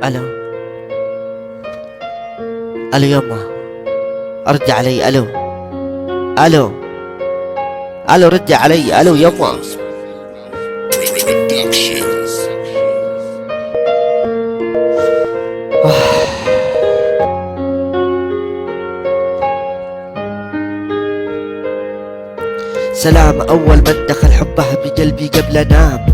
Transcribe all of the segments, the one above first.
الو. الو يما، ردي علي. الو. الو. الو ردي علي. الو يما. سلام أول من دخل حبه بقلبي قبل أنام،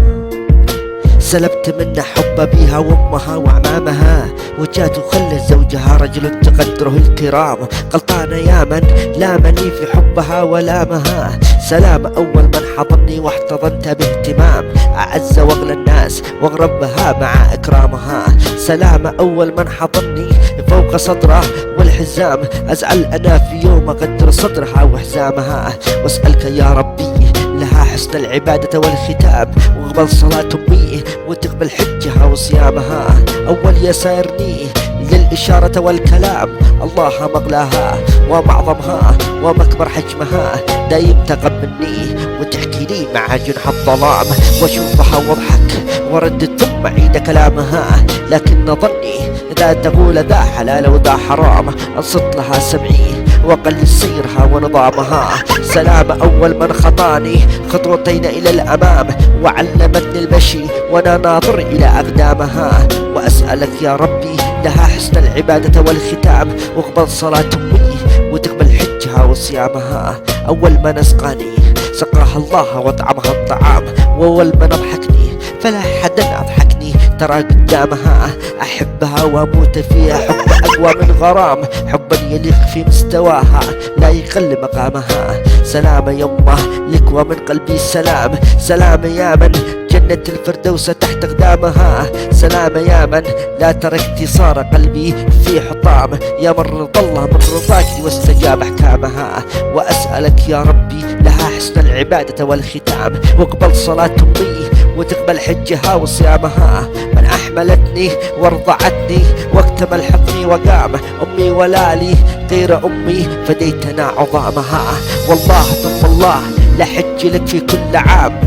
سلبت منه حب بيها وامها وعمامها، وجات وخلت زوجها رجل تقدره الكرام، غلطانة يا من لامني في حبها ولامها. سلام أول من حضني واحتضنت باهتمام، أعز واغلى الناس واغربها مع إكرامها. سلام أول من حضني فوق صدره والحزام، أزعل أنا في يوم أقدر صدرها وحزامها، واسألك يا ربي لها حسن العبادة والختام، واقبل صلاة أمي وتقبل حجها وصيامها. أول يسارني للإشارة والكلام، الله مغلاها ومعظمها ومكبر حجمها، دايم تقبلني وتحكي لي مع جنح الظلام، واشوفها واضحك وردد ثم عيد كلامها، لكن ظني لا تقول ذا حلال وذا حرام، انصت لها سمعي وقل سيرها ونظامها. سلام أول من خطاني خطوتين إلى الأمام، وعلمتني المشي وأنا ناظر إلى أقدامها، وأسألك يا ربي لها حسن العبادة والختام، واقبل صلاة أمي وتقبل حجها وصيامها. أول من أسقاني سقاها الله وأطعمها الطعام، وأول من أضحكني فلا حدا أضحكني ترى قدامها، أحبها وأموت فيها حب أقوى من غرام، حبا يليق في مستواها لا يقل مقامها. سلام يمه لك ومن قلبي السلام، سلام يا من جنة الفردوس تحت أقدامها، سلام يا من لا تركتي صار قلبي في حطام، يا من رضى الله من رضاك واستجاب أحكامها. وأسألك يا ربي لها حسن العبادة والختام، واقبل صلاة أمي وتقبل حجها وصيامها، من أحملتني وارضعتني واكتمل حضني وقام، أمي ولا لي غير أمي فديتنا عظامها. والله ثم الله لحج لك في كل عام،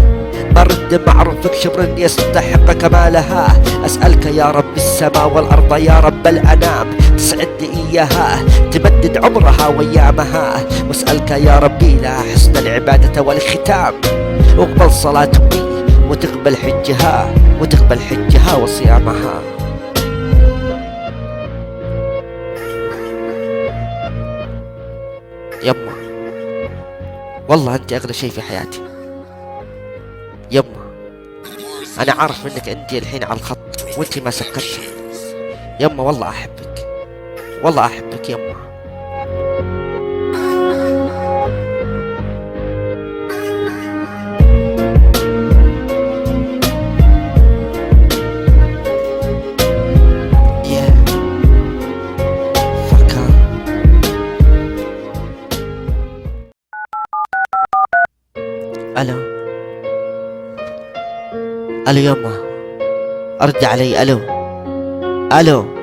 برد معروفك شبر يستحق كمالها، أسألك يا رب السماء والأرض يا رب الأنام، تسعد إياها تمدد عمرها وأيامها، واسألك يا ربي لها حسن العبادة والختام، واقبل صلاة أمي وتقبل حجها وتقبل حجها وصيامها. يما والله أنت أغلى شيء في حياتي يما، أنا عارف إنك أنت الحين على الخط وأنت ما سكتت يما، والله أحبك والله أحبك يما. الو. الو يما، ردي علي. الو. الو.